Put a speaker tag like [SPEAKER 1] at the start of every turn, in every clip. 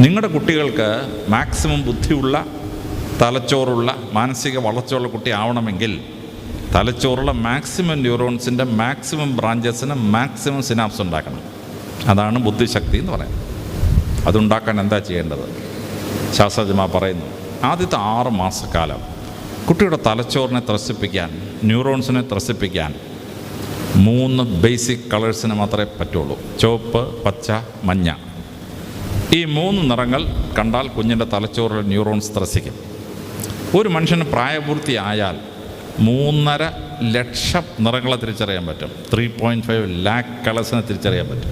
[SPEAKER 1] നിങ്ങളുടെ കുട്ടികൾക്ക് മാക്സിമം ബുദ്ധിയുള്ള, തലച്ചോറുള്ള, മാനസിക വളർച്ചയുള്ള കുട്ടി ആവണമെങ്കിൽ തലച്ചോറുള്ള മാക്സിമം ന്യൂറോൺസിൻ്റെ മാക്സിമം ബ്രാഞ്ചസിന് മാക്സിമം സിനാപ്സ് ഉണ്ടാക്കണം. അതാണ് ബുദ്ധിശക്തി എന്ന് പറയുന്നത്. അതുണ്ടാക്കാൻ എന്താ ചെയ്യേണ്ടത്? ശാസ്ത്രജ്ഞന്മാർ പറയുന്നു, ആദ്യത്തെ 6 മാസക്കാലം കുട്ടിയുടെ തലച്ചോറിനെ ത്രസിപ്പിക്കാൻ, ന്യൂറോൺസിനെ ത്രസിപ്പിക്കാൻ 3 ബേസിക് കളേഴ്സിന് മാത്രമേ പറ്റുള്ളൂ. ചുവപ്പ്, പച്ച, മഞ്ഞ. ഈ 3 നിറങ്ങൾ കണ്ടാൽ കുഞ്ഞിൻ്റെ തലച്ചോറിലെ ന്യൂറോൺസ് ത്രസിക്കും. ഒരു മനുഷ്യന് പ്രായപൂർത്തിയായാൽ 3.5 ലക്ഷം നിറങ്ങളെ തിരിച്ചറിയാൻ പറ്റും. 3.5 lakh കളേഴ്സിനെ തിരിച്ചറിയാൻ പറ്റും.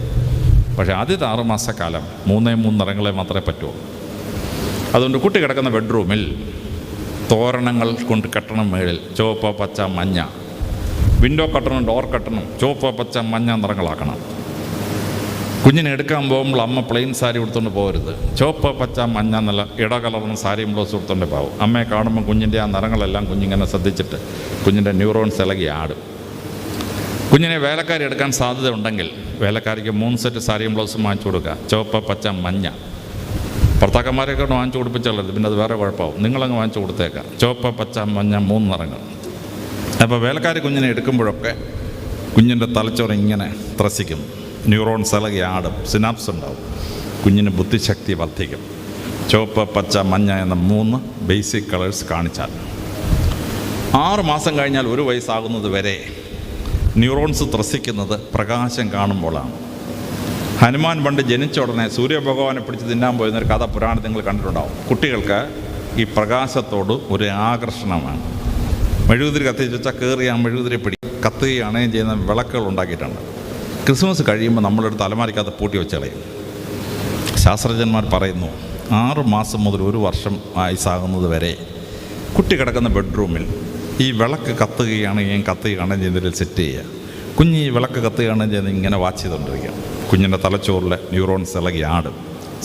[SPEAKER 1] പക്ഷേ ആദ്യത്തെ 6 മാസക്കാലം 3 നിറങ്ങളെ മാത്രമേ പറ്റുള്ളൂ. അതുകൊണ്ട് കുട്ടി കിടക്കുന്ന ബെഡ്റൂമിൽ തോരണങ്ങൾ കൊണ്ട് കെട്ടണം. മേളിൽ ചുവപ്പ്, പച്ച, മഞ്ഞ. വിൻഡോ കട്ടണം, ഡോർ കട്ടണം ചുവപ്പ്, പച്ച, മഞ്ഞ നിറങ്ങളാക്കണം. കുഞ്ഞിനെ എടുക്കാൻ പോകുമ്പോൾ അമ്മ പ്ലെയിൻ സാരി കൊടുത്തുകൊണ്ട് പോകരുത്. ചുവപ്പ്, പച്ച, മഞ്ഞ നല്ല ഇടകലർന്ന സാരിയും ബ്ലൗസ് കൊടുത്തുകൊണ്ട് പോകും. അമ്മയെ കാണുമ്പോൾ കുഞ്ഞിൻ്റെ ആ നിറങ്ങളെല്ലാം കുഞ്ഞിങ്ങനെ ശ്രദ്ധിച്ചിട്ട് കുഞ്ഞിൻ്റെ ന്യൂറോൺസ് ഇളകി ആടും. കുഞ്ഞിനെ വേലക്കാരി എടുക്കാൻ സാധ്യത ഉണ്ടെങ്കിൽ വേലക്കാരിക്ക് 3 സെറ്റ് സാരിയും ബ്ലൗസും വാങ്ങിച്ചു കൊടുക്കുക. ചുവപ്പ്, പച്ച, മഞ്ഞ. ഭർത്താക്കന്മാരെയൊക്കെ വാങ്ങിച്ചു കൊടുപ്പിച്ചുള്ളത്, പിന്നെ അത് വേറെ കുഴപ്പമാവും. നിങ്ങളങ്ങ് വാങ്ങിച്ചു കൊടുത്തേക്കാം. ചുവപ്പ്, പച്ച, മഞ്ഞ 3 നിറങ്ങൾ. അപ്പോൾ വേലക്കാരി കുഞ്ഞിനെ എടുക്കുമ്പോഴൊക്കെ കുഞ്ഞിൻ്റെ തലച്ചോറ് ഇങ്ങനെ ത്രസിക്കും, ന്യൂറോൺസ് ഇളകി ആടും, സിനാപ്സ് ഉണ്ടാവും, കുഞ്ഞിന് ബുദ്ധിശക്തി വർദ്ധിക്കും. ചുവപ്പ്, പച്ച, മഞ്ഞ എന്ന 3 ബേസിക് കളേഴ്സ് കാണിച്ചാൽ 6 മാസം കഴിഞ്ഞാൽ 1 വയസ്സാകുന്നത് വരെ ന്യൂറോൺസ് ത്രസിക്കുന്നത് പ്രകാശം കാണുമ്പോഴാണ്. ഹനുമാൻ പണ്ട് ജനിച്ച ഉടനെ സൂര്യഭഗവാനെ പിടിച്ച് തിന്നാൻ പോയിരുന്നൊരു കഥ പുരാണം നിങ്ങൾ കണ്ടിട്ടുണ്ടാവും. കുട്ടികൾക്ക് ഈ പ്രകാശത്തോട് ഒരു ആകർഷണമാണ്. മെഴുകുതിരി കത്തിച്ച് വെച്ചാൽ കയറി ആ മെഴുകുതിരി കത്തുകയാണ് ചെയ്യുന്ന വിളക്കുകൾ ഉണ്ടാക്കിയിട്ടുണ്ട്. ക്രിസ്മസ് കഴിയുമ്പോൾ നമ്മളെടുത്ത് അലമാരിക്കകത്ത് പൂട്ടി വെച്ച് കളയും. ശാസ്ത്രജ്ഞന്മാർ പറയുന്നു 6 മാസം മുതൽ 1 വർഷം വയസ്സാകുന്നത് വരെ കുട്ടി കിടക്കുന്ന ബെഡ്റൂമിൽ ഈ വിളക്ക് കത്തുകയാണ് ചെയ്യുന്നതിൽ സെറ്റ് ചെയ്യുക. കുഞ്ഞ് ഈ വിളക്ക് കത്തുകയാണ് ചെയ്യുന്നത് ഇങ്ങനെ വാച്ച് ചെയ്തുകൊണ്ടിരിക്കുക. കുഞ്ഞിൻ്റെ തലച്ചോറിലെ ന്യൂറോൺസ് ഇളകി ആടും,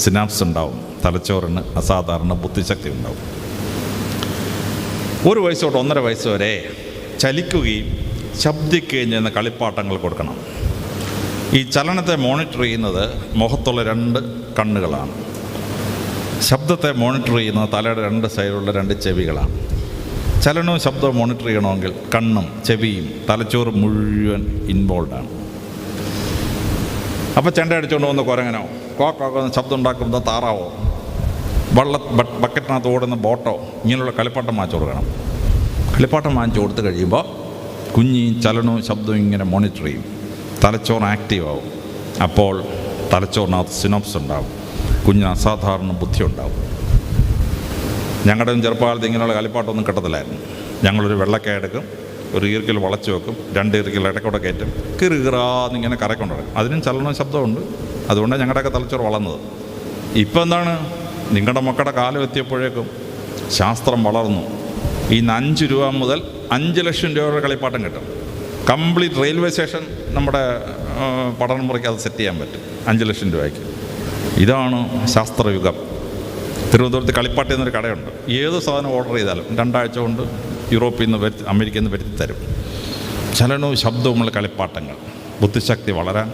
[SPEAKER 1] സിനാപ്സ് ഉണ്ടാവും, തലച്ചോറിന് അസാധാരണ ബുദ്ധിശക്തി ഉണ്ടാവും. 1 വയസ്സ് തൊട്ട് 1.5 വയസ്സ് വരെ ചലിക്കുകയും ശബ്ദിക്കുകയും ചെയ്യുന്ന കളിപ്പാട്ടങ്ങൾ കൊടുക്കണം. ഈ ചലനത്തെ മോണിറ്റർ ചെയ്യുന്നത് മുഖത്തുള്ള 2 കണ്ണുകളാണ്. ശബ്ദത്തെ മോണിറ്റർ ചെയ്യുന്നത് തലയുടെ 2 സൈഡിലുള്ള 2 ചെവികളാണ്. ചലനവും ശബ്ദവും മോണിറ്റർ ചെയ്യണമെങ്കിൽ കണ്ണും ചെവിയും തലച്ചോറ് മുഴുവൻ ഇൻവോൾവാണ്. അപ്പോൾ ചെണ്ട അടിച്ചുകൊണ്ട് വന്ന് കുരങ്ങനോ കോക്കൊന്ന് ശബ്ദം ഉണ്ടാക്കുന്നത് താറാവോ ബക്കറ്റിനകത്ത് ഓടുന്ന ബോട്ടോ ഇങ്ങനെയുള്ള കളിപ്പാട്ടം വാങ്ങിച്ചു കൊടുക്കണം. കളിപ്പാട്ടം വാങ്ങിച്ചു കൊടുത്തു കഴിയുമ്പോൾ കുഞ്ഞി ചലനവും ശബ്ദവും ഇങ്ങനെ മോണിറ്റർ ചെയ്യും, തലച്ചോറ് ആക്റ്റീവ് ആവും. അപ്പോൾ തലച്ചോറിനകത്ത് സിനോപ്സ് ഉണ്ടാവും, കുഞ്ഞിന് അസാധാരണ ബുദ്ധി ഉണ്ടാവും. ഞങ്ങളുടെയും ചെറുപ്പകാലത്ത് ഇങ്ങനെയുള്ള കളിപ്പാട്ടമൊന്നും കിട്ടത്തില്ലായിരുന്നു. ഞങ്ങളൊരു വെള്ളക്കായ എടുക്കും, ഒരു ഈർക്കിൽ വളച്ചു വെക്കും, 2 ഈർക്കിൽ ഇടയ്ക്കൂടെ കയറ്റും, കീറാന്നിങ്ങനെ കറക്കൊണ്ടിടക്കും. അതിനും ചലനവും ശബ്ദമുണ്ട്. അതുകൊണ്ടാണ് ഞങ്ങളുടെയൊക്കെ തലച്ചോറ് വളർന്നത്. ഇപ്പം എന്താണ്, നിങ്ങളുടെ മക്കളുടെ കാലം എത്തിയപ്പോഴേക്കും ശാസ്ത്രം വളർന്നു. ഇന്ന് 5 രൂപ മുതൽ 5 ലക്ഷം രൂപയുടെ കളിപ്പാട്ടം കിട്ടും. കംപ്ലീറ്റ് റെയിൽവേ സ്റ്റേഷൻ നമ്മുടെ പഠന മുറയ്ക്ക് അത് സെറ്റ് ചെയ്യാൻ പറ്റും 5 ലക്ഷം രൂപയ്ക്ക്. ഇതാണ് ശാസ്ത്രയുഗം. തിരുവനന്തപുരത്ത് കളിപ്പാട്ടി എന്നൊരു കടയുണ്ട്. ഏത് സാധനം ഓർഡർ ചെയ്താലും 2 ആഴ്ച കൊണ്ട് യൂറോപ്പിൽ നിന്ന് അമേരിക്കയിൽ നിന്ന് വരുത്തി തരും. ചലനവും ശബ്ദവുമുള്ള കളിപ്പാട്ടങ്ങൾ ബുദ്ധിശക്തി വളരാൻ,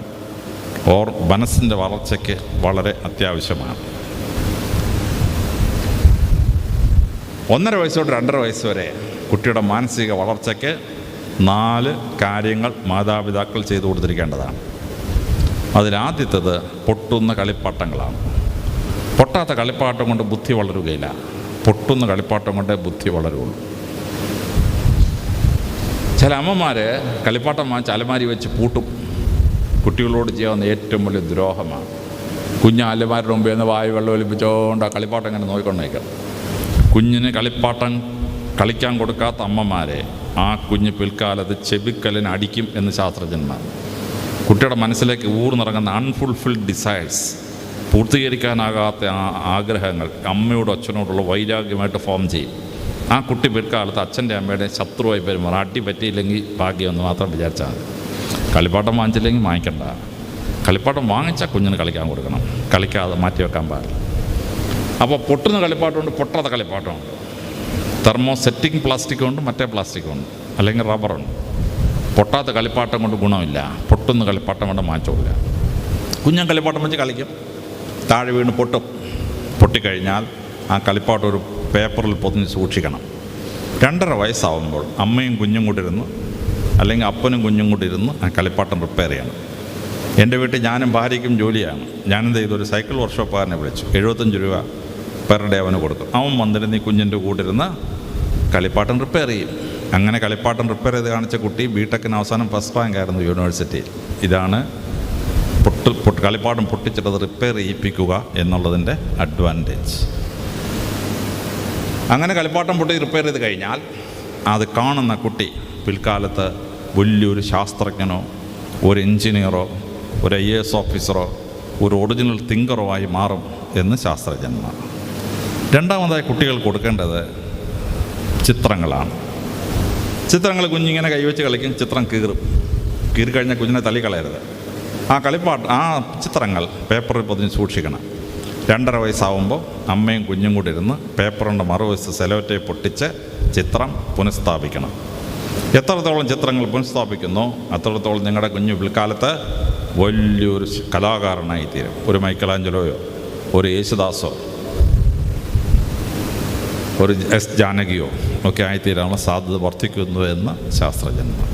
[SPEAKER 1] മനസ്സിൻ്റെ വളർച്ചയ്ക്ക് വളരെ അത്യാവശ്യമാണ്. 1.5 വയസ്സ് തൊട്ട് 2.5 വയസ്സ് വരെ കുട്ടിയുടെ മാനസിക വളർച്ചയ്ക്ക് 4 കാര്യങ്ങൾ മാതാപിതാക്കൾ ചെയ്തു കൊടുത്തിരിക്കേണ്ടതാണ്. അതിലാദ്യത്തേത് പൊട്ടുന്ന കളിപ്പാട്ടങ്ങളാണ്. പൊട്ടാത്ത കളിപ്പാട്ടം കൊണ്ട് ബുദ്ധി വളരുകയില്ല. പൊട്ടുന്ന കളിപ്പാട്ടം കൊണ്ടേ ബുദ്ധി വളരുള്ളൂ. ചില അമ്മമാർ കളിപ്പാട്ടം വാങ്ങിച്ച് അലമാരി വെച്ച് പൂട്ടും. കുട്ടികളോട് ചെയ്യാവുന്ന ഏറ്റവും വലിയ ദ്രോഹമാണ്. കുഞ്ഞ് അലമാരുടെ മുമ്പിൽ നിന്ന് വായു വെള്ളം ഒലിപ്പിച്ചുകൊണ്ട് ആ കളിപ്പാട്ടം ഇങ്ങനെ നോക്കിക്കൊണ്ടേക്കാം. കുഞ്ഞിന് കളിപ്പാട്ടം കളിക്കാൻ കൊടുക്കാത്ത അമ്മമാരെ ആ കുഞ്ഞ് പിൽക്കാലത്ത് ചെവിക്കലിന് അടിക്കും എന്ന് ശാസ്ത്രജ്ഞന്മാർ. കുട്ടിയുടെ മനസ്സിലേക്ക് ഊർന്നിറങ്ങുന്ന അൺഫുൾഫിൽഡ് ഡിസയേഴ്സ്, പൂർത്തീകരിക്കാനാകാത്ത ആഗ്രഹങ്ങൾ അമ്മയോടും അച്ഛനോടുള്ള വൈരാഗ്യമായിട്ട് ഫോം ചെയ്യും. ആ കുട്ടി പിൽക്കാലത്ത് അച്ഛൻ്റെ അമ്മയുടെ ശത്രുവായി പെരുമാറും. അടി പറ്റിയില്ലെങ്കിൽ ഭാഗ്യമെന്ന് മാത്രം വിചാരിച്ചാൽ മതി. കളിപ്പാട്ടം വാങ്ങിച്ചില്ലെങ്കിൽ വാങ്ങിക്കണ്ട. കളിപ്പാട്ടം വാങ്ങിച്ചാൽ കുഞ്ഞിന് കളിക്കാൻ കൊടുക്കണം, കളിക്കാതെ മാറ്റി വെക്കാൻ പാടില്ല. അപ്പോൾ പൊട്ടുന്ന കളിപ്പാട്ടമുണ്ട്, പൊട്ടാത്ത കളിപ്പാട്ടമുണ്ട്. തെർമോസെറ്റിംഗ് പ്ലാസ്റ്റിക് ഉണ്ട്, മറ്റേ പ്ലാസ്റ്റിക് ഉണ്ട്, അല്ലെങ്കിൽ റബ്ബറുണ്ട്. പൊട്ടാത്ത കളിപ്പാട്ടം കൊണ്ട് ഗുണമില്ല, പൊട്ടുന്ന കളിപ്പാട്ടം കൊണ്ട് മാറ്റമില്ല. കുഞ്ഞൻ കളിപ്പാട്ടം വെച്ച് കളിക്കും, താഴെ വീണ് പൊട്ടും. പൊട്ടിക്കഴിഞ്ഞാൽ ആ കളിപ്പാട്ടം ഒരു പേപ്പറിൽ പൊതിഞ്ഞ് സൂക്ഷിക്കണം. 2.5 വയസ്സാവുമ്പോൾ അമ്മയും കുഞ്ഞും കൂടി ഇരുന്ന്, അല്ലെങ്കിൽ അപ്പനും കുഞ്ഞും കൂടി ഇരുന്ന് ആ കളിപ്പാട്ടം റിപ്പയർ ചെയ്യണം. എൻ്റെ വീട്ടിൽ ഞാനും ഭാര്യയ്ക്കും ജോലിയാണ്. ഞാനെന്ത് ചെയ്തു, ഒരു സൈക്കിൾ വർക്ക്ഷോപ്പുകാരനെ വിളിച്ചു. 75 രൂപ പെർ ഡേ അവന് കൊടുക്കും. അവൻ വന്നിരുന്ന് ഈ കുഞ്ഞിൻ്റെ കൂടെ ഇരുന്ന് കളിപ്പാട്ടം റിപ്പയർ ചെയ്യും. അങ്ങനെ കളിപ്പാട്ടം റിപ്പയർ ചെയ്ത് കാണിച്ച കുട്ടി ബിടെക്കിന് അവസാനം ഫസ്റ്റ് റാങ്ക് ആയിരുന്നു യൂണിവേഴ്സിറ്റിയിൽ. ഇതാണ് കളിപ്പാട്ടം പൊട്ടിച്ചിട്ടത് റിപ്പയർ ചെയ്യിപ്പിക്കുക എന്നുള്ളതിൻ്റെ അഡ്വാൻറ്റേജ്. അങ്ങനെ കളിപ്പാട്ടം പൊട്ടി റിപ്പയർ ചെയ്ത് കഴിഞ്ഞാൽ അത് കാണുന്ന കുട്ടി പിൽക്കാലത്ത് വലിയൊരു ശാസ്ത്രജ്ഞനോ ഒരു എൻജിനീയറോ ഒരു IAS ഓഫീസറോ ഒരു ഒറിജിനൽ തിങ്കറോ ആയി മാറും എന്ന് ശാസ്ത്രജ്ഞന്മാർ. രണ്ടാമതായി കുട്ടികൾ കൊടുക്കേണ്ടത് ചിത്രങ്ങളാണ്. ചിത്രങ്ങൾ കുഞ്ഞിങ്ങനെ കൈവച്ച് കളിക്കും, ചിത്രം കീറിക്കഴിഞ്ഞാൽ കുഞ്ഞിനെ തള്ളിക്കളയരുത്. ആ ചിത്രങ്ങൾ പേപ്പറിൽ പൊതിഞ്ഞ് സൂക്ഷിക്കണം. 2.5 വയസ്സാവുമ്പോൾ അമ്മയും കുഞ്ഞും കൂടി ഇരുന്ന് പേപ്പറിൻ്റെ മറുവശത്ത് സെലോറ്റേപ്പ് പൊട്ടിച്ച് ചിത്രം പുനഃസ്ഥാപിക്കണം. എത്രത്തോളം ചിത്രങ്ങൾ പുനഃസ്ഥാപിക്കുന്നോ അത്രത്തോളം നിങ്ങളുടെ കുഞ്ഞു പിൽക്കാലത്ത് വലിയൊരു കലാകാരനായി തീരും. ഒരു മൈക്കലാഞ്ചലോയോ ഒരു യേശുദാസോ ഒരു S. ജാനകിയോ ഒക്കെ ആയിത്തീരാനുള്ള സാധ്യത വർദ്ധിക്കുന്നു എന്ന് ശാസ്ത്രജ്ഞന്മാർ.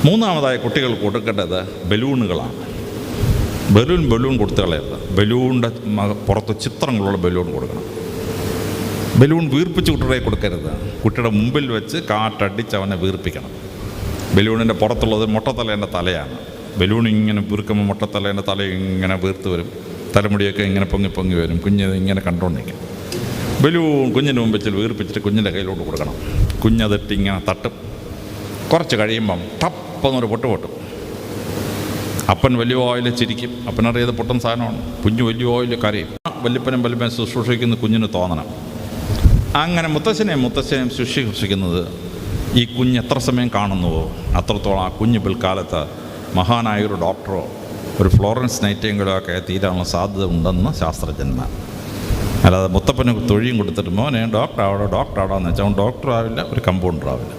[SPEAKER 1] മൂന്നാമതായി കുട്ടികൾ കൊടുക്കേണ്ടത് ബലൂണുകളാണ്. ബലൂൺ കൊടുത്തു കളയരുത്. ബലൂണിൻ്റെ പുറത്ത് ചിത്രങ്ങളുള്ള ബലൂൺ കൊടുക്കണം. ബലൂൺ വീർപ്പിച്ച് കുട്ടികളെ കൊടുക്കരുത്. കുട്ടിയുടെ മുമ്പിൽ വെച്ച് കാറ്റടിച്ച് അവനെ വീർപ്പിക്കണം. ബലൂണിൻ്റെ പുറത്തുള്ളത് മുട്ടത്തലേൻ്റെ തലയാണ്. ബലൂൺ ഇങ്ങനെ വീർക്കുമ്പോൾ മുട്ടത്തലേൻ്റെ തല ഇങ്ങനെ വീർത്ത് വരും, തലമുടിയൊക്കെ ഇങ്ങനെ പൊങ്ങി വരും. കുഞ്ഞത് ഇങ്ങനെ കണ്ടുകൊണ്ടിരിക്കും. ബലൂൺ കുഞ്ഞിൻ്റെ മുമ്പിൽ വീർപ്പിച്ചിട്ട് കുഞ്ഞിൻ്റെ കയ്യിലോട്ട് കൊടുക്കണം. കുഞ്ഞതിട്ട് ഇങ്ങനെ തട്ടും. കുറച്ച് കഴിയുമ്പം ടപ്പെന്നൊരു പൊട്ടും. അപ്പൻ വലിയ ഓയിൽ ചിരിക്കും. അപ്പനറിയത് പൊട്ടുന്ന സാധനമാണ്. കുഞ്ഞ് വലിയ ഓയിൽ കരയും. വല്യപ്പനും ശുശ്രൂഷിക്കുന്ന കുഞ്ഞിന് തോന്നണം. അങ്ങനെ മുത്തശ്ശനെയും ശുശ്രൂഷിക്കുന്നത് ഈ കുഞ്ഞ് എത്ര സമയം കാണുന്നുവോ അത്രത്തോളം ആ കുഞ്ഞ് പിൽക്കാലത്ത് മഹാനായൊരു ഡോക്ടറോ ഒരു ഫ്ലോറൻസ് നൈറ്റിംഗേലോ ഒക്കെ തീരാനുള്ള സാധ്യത ഉണ്ടെന്ന് ശാസ്ത്രജ്ഞന്മാർ. അല്ലാതെ മുത്തപ്പന് തൊഴിയും കൊടുത്തിട്ട് മോനെ ഡോക്ടറാവോ എന്ന് വെച്ചാൽ അവൻ ഡോക്ടറാവില്ല, ഒരു കമ്പൗണ്ടറാവില്ല.